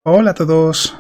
Hola a todos.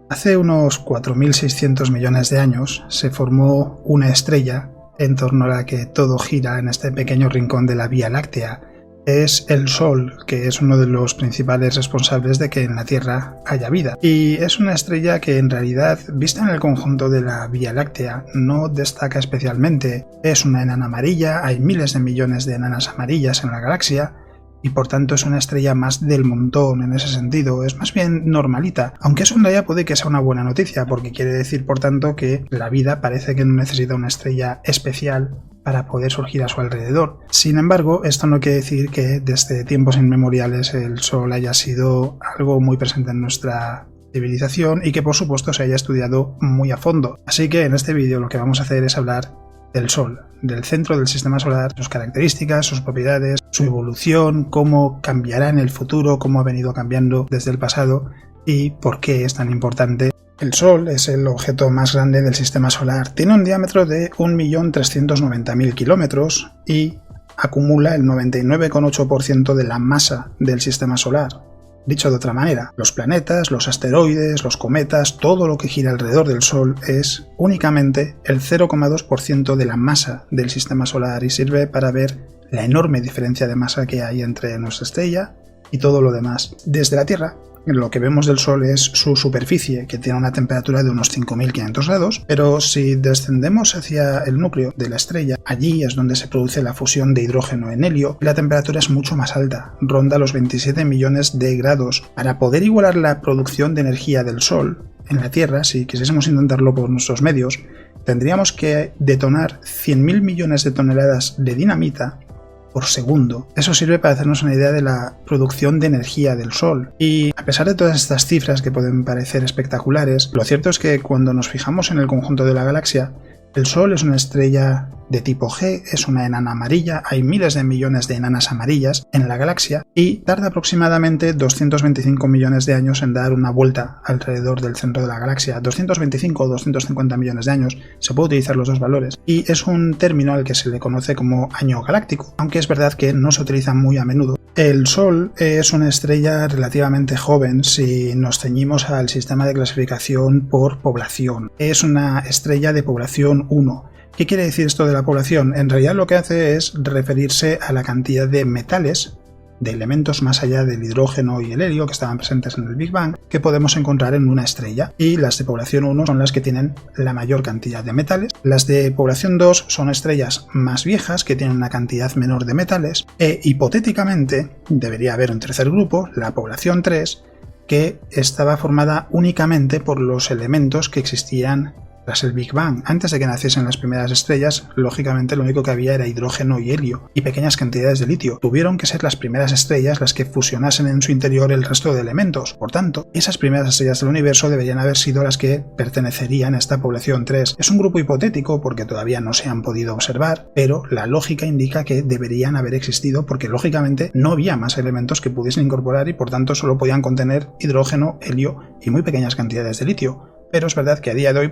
Hace unos 4.600 millones de años se formó una estrella en torno a la que todo gira en este pequeño rincón de la Vía Láctea. Es el Sol, que es uno de los principales responsables de que en la Tierra haya vida. Y es una estrella que en realidad, vista en el conjunto de la Vía Láctea, no destaca especialmente. Es una enana amarilla, hay miles de millones de enanas amarillas en la galaxia, y por tanto es una estrella más del montón en ese sentido, es más bien normalita, aunque eso en realidad puede que sea una buena noticia, porque quiere decir por tanto que la vida parece que no necesita una estrella especial para poder surgir a su alrededor. Sin embargo, esto no quiere decir que desde tiempos inmemoriales el Sol haya sido algo muy presente en nuestra civilización y que por supuesto se haya estudiado muy a fondo. Así que en este vídeo lo que vamos a hacer es hablar del Sol, del centro del sistema solar, sus características, sus propiedades, su evolución, cómo cambiará en el futuro, cómo ha venido cambiando desde el pasado y por qué es tan importante. El Sol es el objeto más grande del sistema solar, tiene un diámetro de 1.390.000 kilómetros y acumula el 99,8% de la masa del sistema solar. Dicho de otra manera, los planetas, los asteroides, los cometas, todo lo que gira alrededor del Sol es únicamente el 0,2% de la masa del sistema solar y sirve para ver la enorme diferencia de masa que hay entre nuestra estrella y todo lo demás. Desde la Tierra, lo que vemos del Sol es su superficie, que tiene una temperatura de unos 5.500 grados, pero si descendemos hacia el núcleo de la estrella, allí es donde se produce la fusión de hidrógeno en helio, y la temperatura es mucho más alta, ronda los 27 millones de grados. Para poder igualar la producción de energía del Sol, en la Tierra, si quisiésemos intentarlo por nuestros medios, tendríamos que detonar 100.000 millones de toneladas de dinamita por segundo. Eso sirve para hacernos una idea de la producción de energía del Sol. Y a pesar de todas estas cifras que pueden parecer espectaculares, lo cierto es que cuando nos fijamos en el conjunto de la galaxia, el Sol es una estrella de tipo G, es una enana amarilla, hay miles de millones de enanas amarillas en la galaxia y tarda aproximadamente 225 millones de años en dar una vuelta alrededor del centro de la galaxia. 225 o 250 millones de años, se puede utilizar los dos valores, y es un término al que se le conoce como año galáctico, aunque es verdad que no se utiliza muy a menudo. El Sol es una estrella relativamente joven si nos ceñimos al sistema de clasificación por población. Es una estrella de población 1. ¿Qué quiere decir esto de la población? En realidad lo que hace es referirse a la cantidad de metales, de elementos más allá del hidrógeno y el helio que estaban presentes en el Big Bang, que podemos encontrar en una estrella. Y las de población 1 son las que tienen la mayor cantidad de metales. Las de población 2 son estrellas más viejas que tienen una cantidad menor de metales. E hipotéticamente debería haber un tercer grupo, la población 3, que estaba formada únicamente por los elementos que existían tras el Big Bang. Antes de que naciesen las primeras estrellas, lógicamente lo único que había era hidrógeno y helio y pequeñas cantidades de litio. Tuvieron que ser las primeras estrellas las que fusionasen en su interior el resto de elementos. Por tanto, esas primeras estrellas del universo deberían haber sido las que pertenecerían a esta población 3. Es un grupo hipotético porque todavía no se han podido observar, pero la lógica indica que deberían haber existido porque lógicamente no había más elementos que pudiesen incorporar y por tanto solo podían contener hidrógeno, helio y muy pequeñas cantidades de litio. Pero es verdad que a día de hoy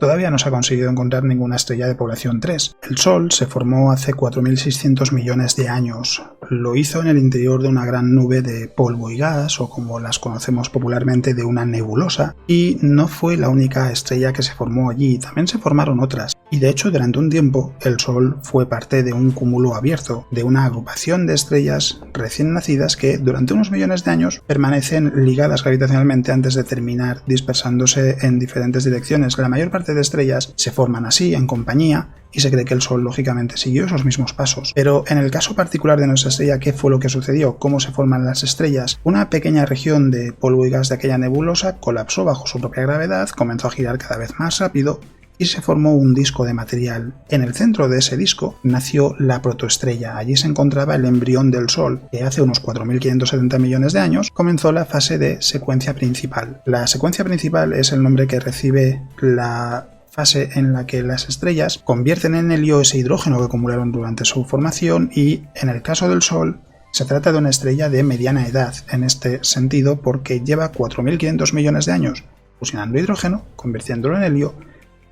todavía no se ha conseguido encontrar ninguna estrella de población 3. El Sol se formó hace 4.600 millones de años. Lo hizo en el interior de una gran nube de polvo y gas, o como las conocemos popularmente, de una nebulosa, y no fue la única estrella que se formó allí, también se formaron otras. Y de hecho, durante un tiempo, el Sol fue parte de un cúmulo abierto, de una agrupación de estrellas recién nacidas que durante unos millones de años permanecen ligadas gravitacionalmente antes de terminar dispersándose en diferentes direcciones. La mayor parte de estrellas se forman así, en compañía, y se cree que el Sol lógicamente siguió esos mismos pasos. Pero en el caso particular de nuestra estrella, ¿qué fue lo que sucedió? ¿Cómo se forman las estrellas? Una pequeña región de polvo y gas de aquella nebulosa colapsó bajo su propia gravedad, comenzó a girar cada vez más rápido y se formó un disco de material. En el centro de ese disco nació la protoestrella. Allí se encontraba el embrión del Sol, que hace unos 4.570 millones de años comenzó la fase de secuencia principal. La secuencia principal es el nombre que recibe la fase en la que las estrellas convierten en helio ese hidrógeno que acumularon durante su formación y, en el caso del Sol, se trata de una estrella de mediana edad en este sentido porque lleva 4.500 millones de años fusionando hidrógeno, convirtiéndolo en helio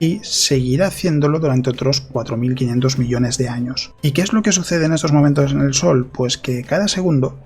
y seguirá haciéndolo durante otros 4.500 millones de años. ¿Y qué es lo que sucede en estos momentos en el Sol? Pues que cada segundo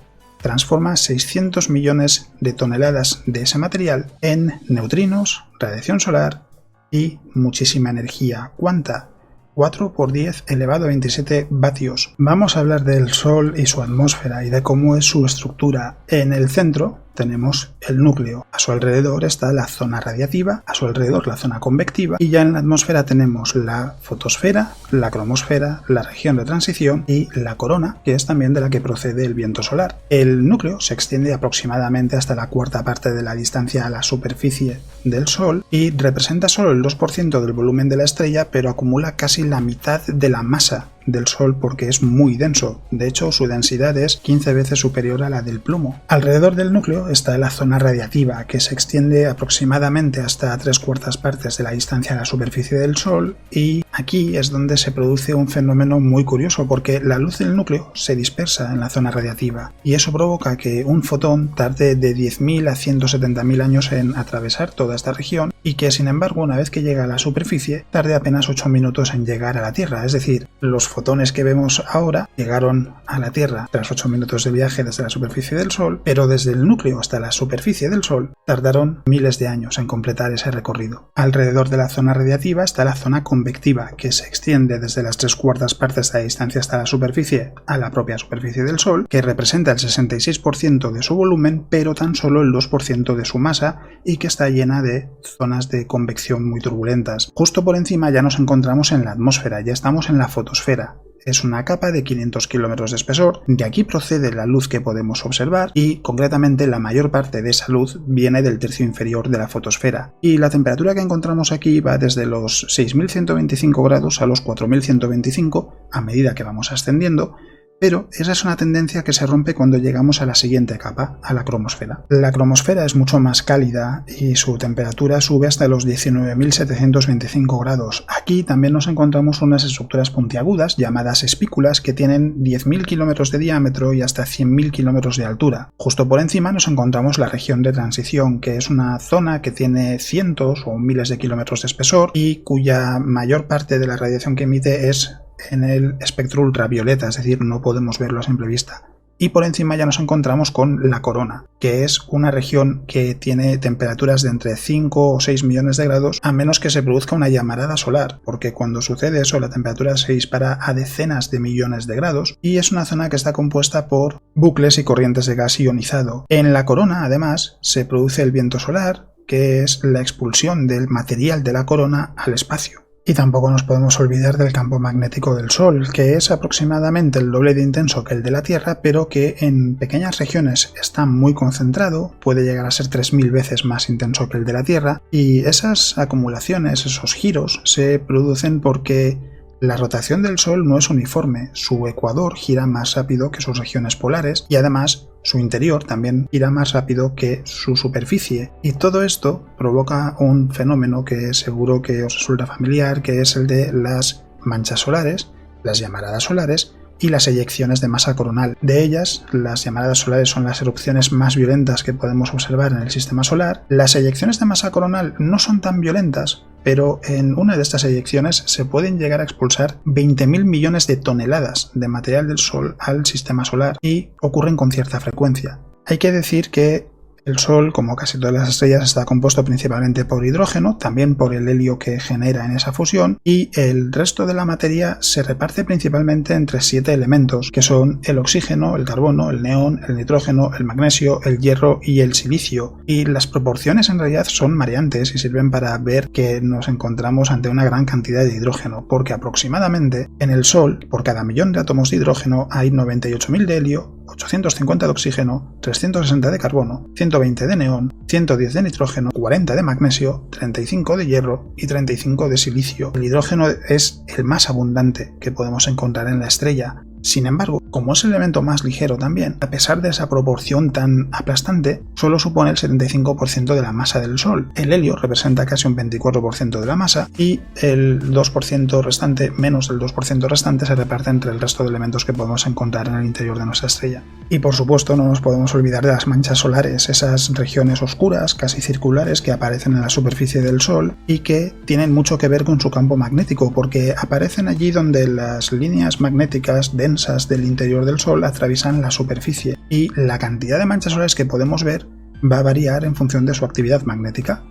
transforma 600 millones de toneladas de ese material en neutrinos, radiación solar y muchísima energía. ¿Cuánta? 4 por 10 elevado a 27 vatios. Vamos a hablar del Sol y su atmósfera y de cómo es su estructura. En el centro tenemos el núcleo, a su alrededor está la zona radiativa, a su alrededor la zona convectiva y ya en la atmósfera tenemos la fotosfera, la cromosfera, la región de transición y la corona, que es también de la que procede el viento solar. El núcleo se extiende aproximadamente hasta la cuarta parte de la distancia a la superficie del Sol y representa solo el 2% del volumen de la estrella, pero acumula casi la mitad de la masa del Sol porque es muy denso. De hecho, su densidad es 15 veces superior a la del plomo. Alrededor del núcleo está la zona radiativa, que se extiende aproximadamente hasta 3/4 partes de la distancia a la superficie del Sol, y aquí es donde se produce un fenómeno muy curioso porque la luz del núcleo se dispersa en la zona radiativa y eso provoca que un fotón tarde de 10.000 a 170.000 años en atravesar toda esta región y que, sin embargo, una vez que llega a la superficie tarde apenas 8 minutos en llegar a la Tierra. Es decir, los fotones que vemos ahora llegaron a la Tierra tras 8 minutos de viaje desde la superficie del Sol, pero desde el núcleo hasta la superficie del Sol tardaron miles de años en completar ese recorrido. Alrededor de la zona radiativa está la zona convectiva, que se extiende desde las 3/4 partes de la distancia hasta la superficie a la propia superficie del Sol, que representa el 66% de su volumen, pero tan solo el 2% de su masa, y que está llena de zonas de convección muy turbulentas. Justo por encima ya nos encontramos en la atmósfera, ya estamos en la fotosfera. Es una capa de 500 kilómetros de espesor, de aquí procede la luz que podemos observar y concretamente la mayor parte de esa luz viene del tercio inferior de la fotosfera. Y la temperatura que encontramos aquí va desde los 6.125 grados a los 4.125 a medida que vamos ascendiendo, pero esa es una tendencia que se rompe cuando llegamos a la siguiente capa, a la cromosfera. La cromosfera es mucho más cálida y su temperatura sube hasta los 19.725 grados. Aquí también nos encontramos unas estructuras puntiagudas llamadas espículas que tienen 10.000 kilómetros de diámetro y hasta 100.000 kilómetros de altura. Justo por encima nos encontramos la región de transición, que es una zona que tiene cientos o miles de kilómetros de espesor y cuya mayor parte de la radiación que emite es en el espectro ultravioleta, es decir, no podemos verlo a simple vista. Y por encima ya nos encontramos con la corona, que es una región que tiene temperaturas de entre 5 o 6 millones de grados, a menos que se produzca una llamarada solar, porque cuando sucede eso la temperatura se dispara a decenas de millones de grados, y es una zona que está compuesta por bucles y corrientes de gas ionizado. En la corona, además, se produce el viento solar, que es la expulsión del material de la corona al espacio. Y tampoco nos podemos olvidar del campo magnético del Sol, que es aproximadamente el doble de intenso que el de la Tierra, pero que en pequeñas regiones está muy concentrado, puede llegar a ser 3.000 veces más intenso que el de la Tierra, y esas acumulaciones, esos giros, se producen porque la rotación del Sol no es uniforme, su ecuador gira más rápido que sus regiones polares y además su interior también gira más rápido que su superficie, y todo esto provoca un fenómeno que seguro que os resulta familiar, que es el de las manchas solares, las llamaradas solares y las eyecciones de masa coronal. De ellas, las llamaradas solares son las erupciones más violentas que podemos observar en el sistema solar. Las eyecciones de masa coronal no son tan violentas, pero en una de estas eyecciones se pueden llegar a expulsar 20.000 millones de toneladas de material del Sol al sistema solar y ocurren con cierta frecuencia. Hay que decir que el Sol, como casi todas las estrellas, está compuesto principalmente por hidrógeno, también por el helio que genera en esa fusión, y el resto de la materia se reparte principalmente entre 7 elementos, que son el oxígeno, el carbono, el neón, el nitrógeno, el magnesio, el hierro y el silicio. Y las proporciones en realidad son mareantes y sirven para ver que nos encontramos ante una gran cantidad de hidrógeno, porque aproximadamente en el Sol, por cada millón de átomos de hidrógeno, hay 98.000 de helio, 850 de oxígeno, 360 de carbono, 120 de neón, 110 de nitrógeno, 40 de magnesio, 35 de hierro y 35 de silicio. El hidrógeno es el más abundante que podemos encontrar en la estrella. Sin embargo, como es el elemento más ligero también, a pesar de esa proporción tan aplastante, solo supone el 75% de la masa del Sol. El helio representa casi un 24% de la masa y el 2% restante, menos del 2% restante, se reparte entre el resto de elementos que podemos encontrar en el interior de nuestra estrella. Y por supuesto no nos podemos olvidar de las manchas solares, esas regiones oscuras, casi circulares, que aparecen en la superficie del Sol y que tienen mucho que ver con su campo magnético, porque aparecen allí donde las líneas magnéticas densas del interior del Sol atraviesan la superficie, y la cantidad de manchas solares que podemos ver va a variar en función de su actividad magnética.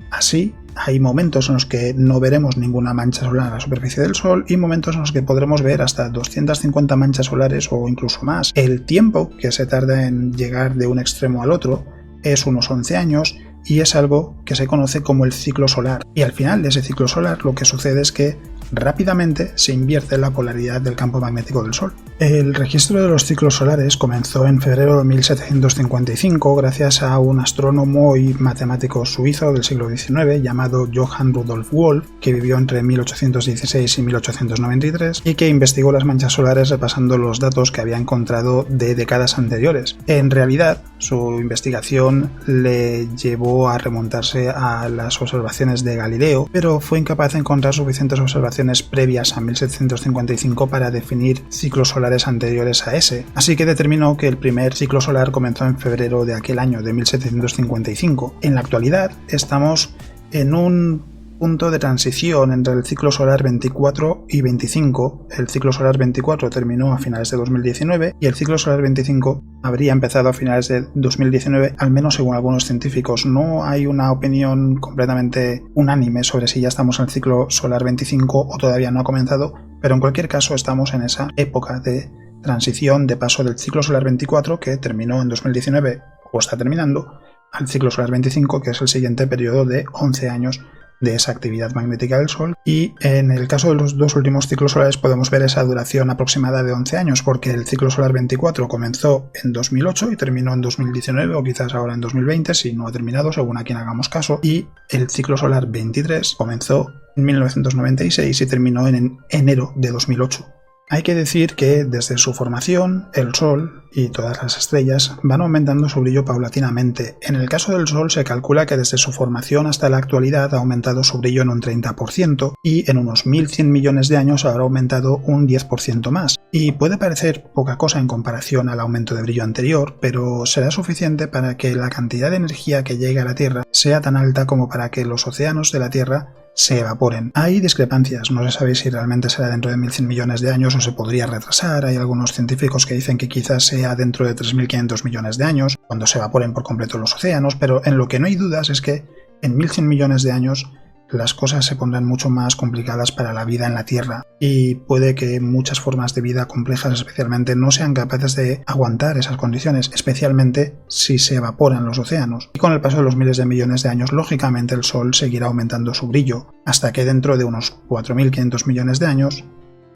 Así, hay momentos en los que no veremos ninguna mancha solar en la superficie del Sol y momentos en los que podremos ver hasta 250 manchas solares o incluso más. El tiempo que se tarda en llegar de un extremo al otro es unos 11 años y es algo que se conoce como el ciclo solar. Y al final de ese ciclo solar lo que sucede es que rápidamente se invierte la polaridad del campo magnético del Sol. El registro de los ciclos solares comenzó en febrero de 1755 gracias a un astrónomo y matemático suizo del siglo XIX llamado Johann Rudolf Wolf, que vivió entre 1816 y 1893 y que investigó las manchas solares repasando los datos que había encontrado de décadas anteriores. En realidad, su investigación le llevó a remontarse a las observaciones de Galileo, pero fue incapaz de encontrar suficientes observaciones previas a 1755 para definir ciclos solares anteriores a ese, así que determinó que el primer ciclo solar comenzó en febrero de aquel año de 1755. En la actualidad estamos en un punto de transición entre el ciclo solar 24 y 25. El ciclo solar 24 terminó a finales de 2019 y el ciclo solar 25 habría empezado a finales de 2019, al menos según algunos científicos. No hay una opinión completamente unánime sobre si ya estamos en el ciclo solar 25 o todavía no ha comenzado, pero en cualquier caso estamos en esa época de transición de paso del ciclo solar 24, que terminó en 2019 o está terminando, al ciclo solar 25, que es el siguiente periodo de 11 años de esa actividad magnética del Sol. Y en el caso de los dos últimos ciclos solares podemos ver esa duración aproximada de 11 años, porque el ciclo solar 24 comenzó en 2008 y terminó en 2019 o quizás ahora en 2020 si no ha terminado, según a quien hagamos caso, y el ciclo solar 23 comenzó en 1996 y terminó en enero de 2008. Hay que decir que desde su formación, el Sol y todas las estrellas van aumentando su brillo paulatinamente. En el caso del Sol se calcula que desde su formación hasta la actualidad ha aumentado su brillo en un 30% y en unos 1100 millones de años habrá aumentado un 10% más. Y puede parecer poca cosa en comparación al aumento de brillo anterior, pero será suficiente para que la cantidad de energía que llegue a la Tierra sea tan alta como para que los océanos de la Tierra se evaporen. Hay discrepancias, no se sabe si realmente será dentro de 1100 millones de años o se podría retrasar. Hay algunos científicos que dicen que quizás sea dentro de 3500 millones de años, cuando se evaporen por completo los océanos, pero en lo que no hay dudas es que en 1100 millones de años las cosas se pondrán mucho más complicadas para la vida en la Tierra y puede que muchas formas de vida complejas especialmente no sean capaces de aguantar esas condiciones, especialmente si se evaporan los océanos. Y con el paso de los miles de millones de años, lógicamente el Sol seguirá aumentando su brillo, hasta que dentro de unos 4500 millones de años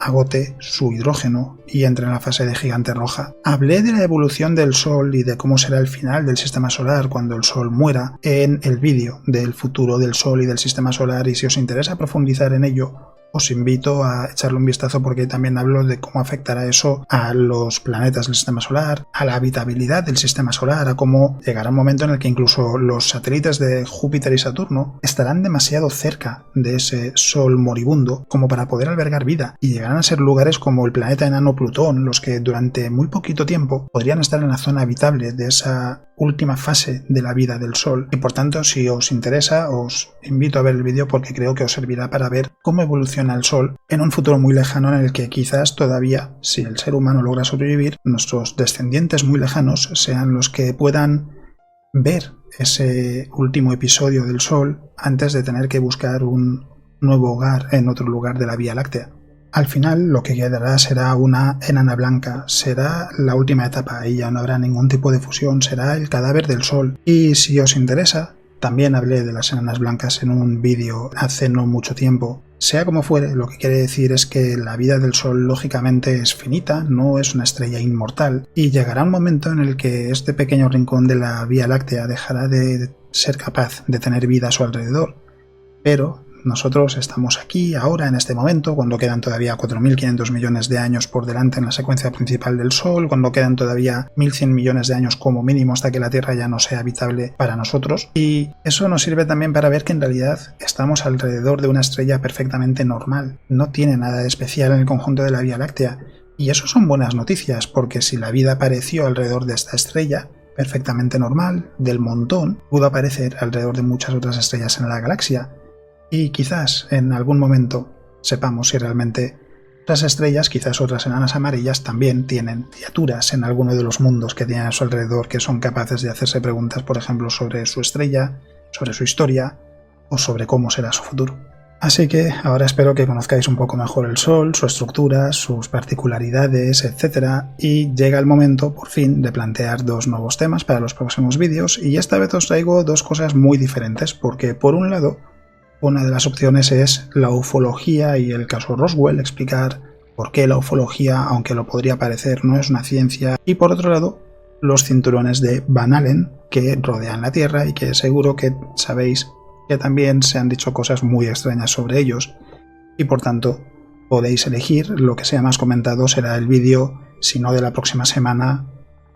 agote su hidrógeno y entre en la fase de gigante roja. Hablé de la evolución del Sol y de cómo será el final del sistema solar cuando el Sol muera en el vídeo del futuro del Sol y del sistema solar, y si os interesa profundizar en ello, os invito a echarle un vistazo porque también hablo de cómo afectará eso a los planetas del sistema solar, a la habitabilidad del sistema solar, a cómo llegará un momento en el que incluso los satélites de Júpiter y Saturno estarán demasiado cerca de ese Sol moribundo como para poder albergar vida, y llegarán a ser lugares como el planeta enano Plutón, los que durante muy poquito tiempo podrían estar en la zona habitable de esa última fase de la vida del Sol. Y por tanto, si os interesa, os invito a ver el vídeo porque creo que os servirá para ver cómo evoluciona el Sol en un futuro muy lejano en el que quizás todavía, si el ser humano logra sobrevivir, nuestros descendientes muy lejanos sean los que puedan ver ese último episodio del Sol antes de tener que buscar un nuevo hogar en otro lugar de la Vía Láctea. Al final lo que quedará será una enana blanca, será la última etapa y ya no habrá ningún tipo de fusión, será el cadáver del Sol. Y si os interesa, también hablé de las enanas blancas en un vídeo hace no mucho tiempo. Sea como fuere, lo que quiere decir es que la vida del Sol lógicamente es finita, no es una estrella inmortal, y llegará un momento en el que este pequeño rincón de la Vía Láctea dejará de ser capaz de tener vida a su alrededor. Pero nosotros estamos aquí, ahora, en este momento, cuando quedan todavía 4.500 millones de años por delante en la secuencia principal del Sol, cuando quedan todavía 1.100 millones de años como mínimo hasta que la Tierra ya no sea habitable para nosotros. Y eso nos sirve también para ver que en realidad estamos alrededor de una estrella perfectamente normal. No tiene nada de especial en el conjunto de la Vía Láctea. Y eso son buenas noticias, porque si la vida apareció alrededor de esta estrella, perfectamente normal, del montón, pudo aparecer alrededor de muchas otras estrellas en la galaxia. Y quizás en algún momento sepamos si realmente otras estrellas, quizás otras enanas amarillas, también tienen criaturas en alguno de los mundos que tienen a su alrededor que son capaces de hacerse preguntas, por ejemplo, sobre su estrella, sobre su historia o sobre cómo será su futuro. Así que ahora espero que conozcáis un poco mejor el Sol, su estructura, sus particularidades, etc. Y llega el momento, por fin, de plantear dos nuevos temas para los próximos vídeos, y esta vez os traigo dos cosas muy diferentes, porque por un lado, una de las opciones es la ufología y el caso Roswell, explicar por qué la ufología, aunque lo podría parecer, no es una ciencia, y por otro lado, los cinturones de Van Allen que rodean la Tierra y que seguro que sabéis que también se han dicho cosas muy extrañas sobre ellos, y por tanto podéis elegir. Lo que sea más comentado será el vídeo, si no de la próxima semana,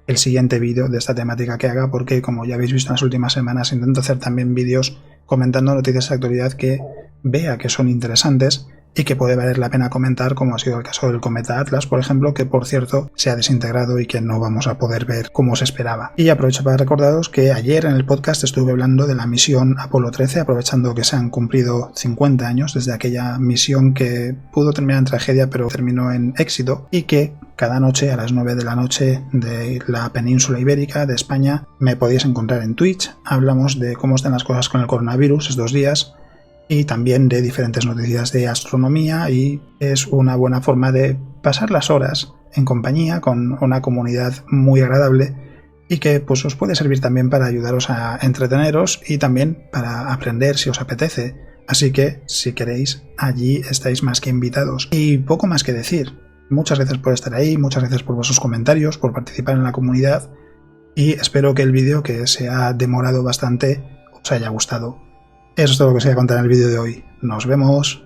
el siguiente vídeo de esta temática que haga, porque como ya habéis visto en las últimas semanas intento hacer también vídeos comentando noticias de actualidad que vea que son interesantes y que puede valer la pena comentar, como ha sido el caso del cometa Atlas, por ejemplo, que por cierto se ha desintegrado y que no vamos a poder ver como se esperaba. Y aprovecho para recordaros que ayer en el podcast estuve hablando de la misión Apolo 13, aprovechando que se han cumplido 50 años desde aquella misión que pudo terminar en tragedia pero terminó en éxito, y que cada noche a las 9 de la noche de la península ibérica de España me podéis encontrar en Twitch. Hablamos de cómo están las cosas con el coronavirus estos días, y también de diferentes noticias de astronomía, y es una buena forma de pasar las horas en compañía con una comunidad muy agradable y que pues os puede servir también para ayudaros a entreteneros y también para aprender si os apetece. Así que si queréis, allí estáis más que invitados. Y poco más que decir. Muchas gracias por estar ahí, muchas gracias por vuestros comentarios, por participar en la comunidad, y espero que el vídeo, que se ha demorado bastante, os haya gustado. Eso es todo lo que os voy a contar en el vídeo de hoy. Nos vemos.